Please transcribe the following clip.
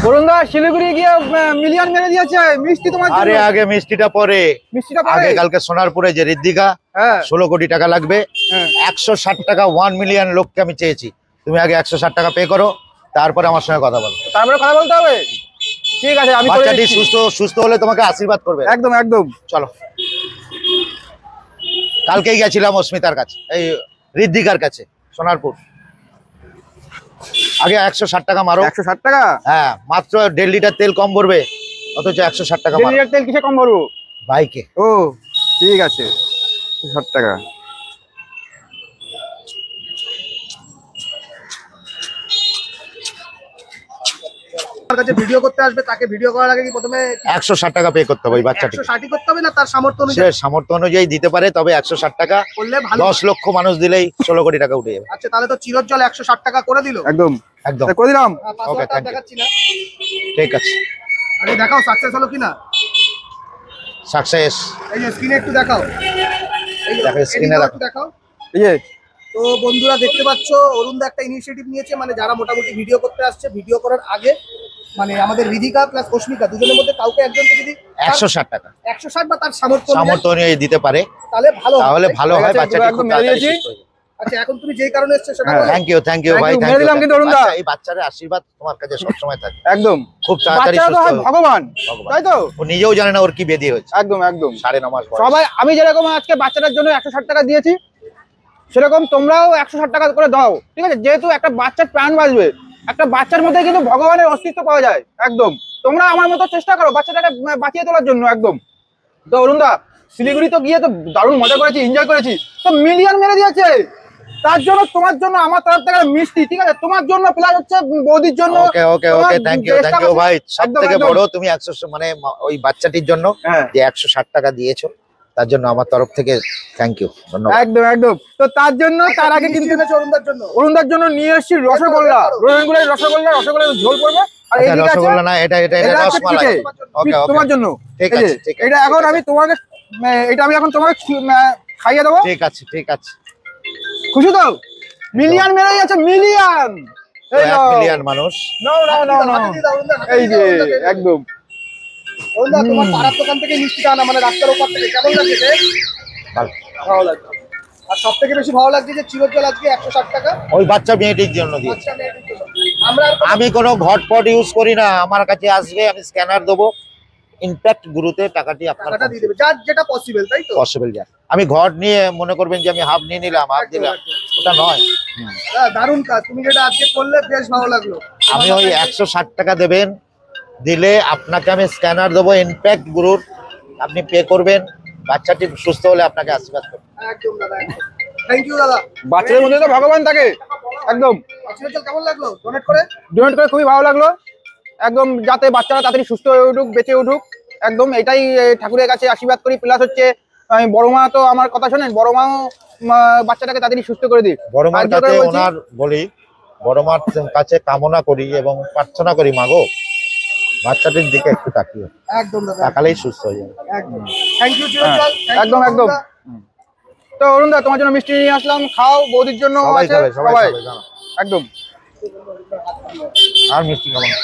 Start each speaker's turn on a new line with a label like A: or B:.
A: বরুণদা শিলিগুড়ি গিয়ে মিলিয়ন মেরে দিয়েছে মিষ্টি তোমার জন্য।
B: আরে আগে মিষ্টিটা পরে, আগে কালকে সোনারপুরে যে ঋদ্ধিকা 16 কোটি টাকা লাগবে, 160 টাকা 1 মিলিয়ন লোককে আমি চেয়েছি। তুমি আগে 160 টাকা পে করো, তারপরে আমার সঙ্গে কথা বলো।
A: তারপরে কথা বলতে হবে, ঠিক আছে? আমি
B: বাচ্চাটি সুস্থ হলে তোমাকে আশীর্বাদ করবে।
A: একদম একদম।
B: চলো, কালকেই গেছিলাম অস্মিতার কাছে, এই ঋদ্ধিকার কাছে সোনারপুর। আগে 160 টাকা মারো।
A: 160 টাকা?
B: হ্যাঁ, মাত্র 1.5 লিটার তেল কম ভরবে, অথচ 160 টাকা মারো।
A: 1.5 লিটার তেল কিসে কম ভরবো?
B: বাইকে।
A: ও ঠিক আছে, 160 টাকা।
C: কাছে ভিডিও করতে আসবে, তাকে ভিডিও করার আগে কি প্রথমে
B: 160 টাকা পে করতে হবে ওই বাচ্চাটিকে।
C: 160 করতে হবে না, তার সামর্থ্য অনুযায়ী?
B: সে সামর্থ্য অনুযায়ী দিতে পারে, তবে 160 টাকা
C: করলে ভালো।
B: 10 লক্ষ মানুষ দিলেই 16 কোটি টাকা উঠে যাবে।
C: আচ্ছা, তাহলে তো চিরজ্জল 160 টাকা করে দিল।
A: একদম
B: একদম
A: করে দিলাম।
B: ওকে, থ্যাংক ইউ।
C: দেখাচ্ছি না,
B: ঠিক আছে,
C: আরে দেখাও সাকসেস হলো কিনা।
B: সাকসেস।
C: এই যে স্ক্রিনে একটু দেখাও, এই যে
B: দেখো স্ক্রিনে
C: একটু দেখাও।
A: এই যে
C: তো বন্ধুরা দেখতে পাচ্ছ, অরুণদা একটা ইনিশিয়েটিভ নিয়েছে, মানে যারা মোটামুটি ভিডিও করতে আসছে, ভিডিও করার আগে মানে আমাদের ঋদ্ধিকা প্লাস অস্মিতা দুজনের মধ্যে কাউকে একজনকে যদি
B: 160 টাকা
C: 160 বা তার সামর্থ্য
B: অনুযায়ী দিতে পারে,
C: তাহলে ভালো
B: হয়। বাচ্চাটি খুব তাড়াতাড়ি সুস্থ হয়ে যাবে।
C: আচ্ছা, এখন তুমি যেই কারণে এসেছো সেটা বলো।
B: থ্যাংক ইউ ভাই, থ্যাংক
A: মেরে দিলাম কিন্তু
B: ইউ।
A: অরুণদা।
B: এই বাচ্চার আশীর্বাদ তোমার কাছে সব সময় থাকে।
A: একদম,
B: খুব তাড়াতাড়ি
A: বাচ্চারা তো
B: সুস্থ
A: হয়
B: হবে।
A: ভগবান, তাই তো?
B: ও নিজেও জানে না ওর কি বেদি হয়েছে।
A: একদম একদম।
B: 9.5 মাস বয়স।
A: সবাই আমি যেরকম আজকে বাচ্চাটার জন্য 160 টাকা দিয়েছি, সেরকম তোমরাও 160 টাকা করে দাও, ঠিক আছে? যেহেতু একটা বাচ্চার প্রাণ বাঁচবে, একটা বাচ্চার মধ্যে কিন্তু ভগবানের অস্তিত্ব পাওয়া যায়। একদম, তোমরা আমার মতো চেষ্টা করো বাচ্চাটাকে বাঁচিয়ে তোলার জন্য। একদম। তো অরুণদা শিলিগুড়ি তো গিয়ে তো দারুণ মজা করেছি, এনজয় করেছি, তো মিলিয়ন মেরে দিয়েছে। তার জন্য তোমার জন্য আমার তরফ থেকে মিষ্টি, ঠিক আছে? তোমার জন্য প্লাস হচ্ছে বৌদির জন্য।
B: ওকে থ্যাংক ইউ ভাই। সবথেকে বড় তুমি 100 মানে ওই বাচ্চাটির জন্য যে 160 টাকা দিয়েছো, তার জন্য আমার তরফ থেকে থ্যাংক ইউ, ধন্যবাদ।
A: একদম একদম। তো তার জন্য তার আগে কিন্তু অরুণদার জন্য নিয়ে এসেছি রসগোল্লা, রসগোল্লার ঝোল করবে। আর এইদিকে আছে
B: রসগোল্লা না, এটা রসমালাই। ওকে
A: তোমার জন্য।
B: ঠিক আছে, ঠিক আছে।
A: এটা এখন আমি তোমাকে তোমাকে খাইয়ে দেবো।
B: ঠিক আছে।
A: খুশি তো? মিলিয়ন মেরে গেছে, মিলিয়ন।
B: 1 মিলিয়ন মানুষ।
A: এই যে একদম।
C: অরুণদা, তোমার পাড়ার দোকান থেকে মিষ্টিটা আনা, মানে রাস্তার ওপর থেকে, কেমন লাগছে? ভালো লাগছে। আর সব থেকে বেশি ভালো লাগছে যে চিরজ্জল আজকে 160 টাকা
B: ওই বাচ্চা মেয়েটির জন্য দিয়েছে।
C: আমরা
B: আমি কোনো ঘটপট ইউজ করি না, আমার কাছে আসবে, আমি স্ক্যানার দেবো, ইনফ্যাক্ট গুরুতে টাকাটি আপনারা
C: দিয়ে দেবে, যার যেটা পসিবল, তাই তো?
B: পসিবল। যা আমি ঘট নিয়ে মনে করবেন যে আমি হাফ নিয়ে নিলাম, হাফ দিলাম, ওটা নয়।
C: দারুণ কাজ তুমি যেটা আজকে করলে, বেশ ভালো লাগলো।
B: আমি ওই 160 টাকা দেবেন, দিলে আপনাকে আমি স্ক্যানার দেবো ইনফ্যাক্ট গুরুর, আপনি পে করবেন, বাচ্চাটি সুস্থ হলে আপনাকে আশীর্বাদ করবেন।
C: একদম দাদা, থ্যাংক ইউ দাদা।
A: বাচ্চাদের মধ্যে তো ভগবান থাকে। একদম।
C: চিরজ্জল কেমন লাগলো ডোনেট করে?
A: খুবই ভালো লাগলো। একদম, যাতে বাচ্চারা তাড়াতাড়ি সুস্থ হয়ে উঠুক, বেঁচে উঠুক। একদম এটাই ঠাকুরের কাছে আশীর্বাদ করি। প্লাস হচ্ছে আমি বড় মা তো আমার কথা শোনেন, বড় মাও বাচ্চাটাকে তাড়াতাড়ি সুস্থ করে দিই।
B: বড় মার কাছে ওনার বলি, বড় মার কাছে কামনা করি এবং প্রার্থনা করি, মাগো বাচ্চাটির দিকে একটু তাকিয়ে,
C: একদম দাদা,
B: তাকালেই সুস্থ হয়ে যাবে।
C: একদম। Thank you Chirojjwal.
A: একদম একদম। তো অরুণদা তোমার জন্য মিষ্টি নিয়ে আসলাম, খাও। বৌদির জন্য
B: সবাই
A: আছে,
B: খাবে, সবাই খাবে, জানো।
A: একদম।
B: আর মিষ্টি খাবো না।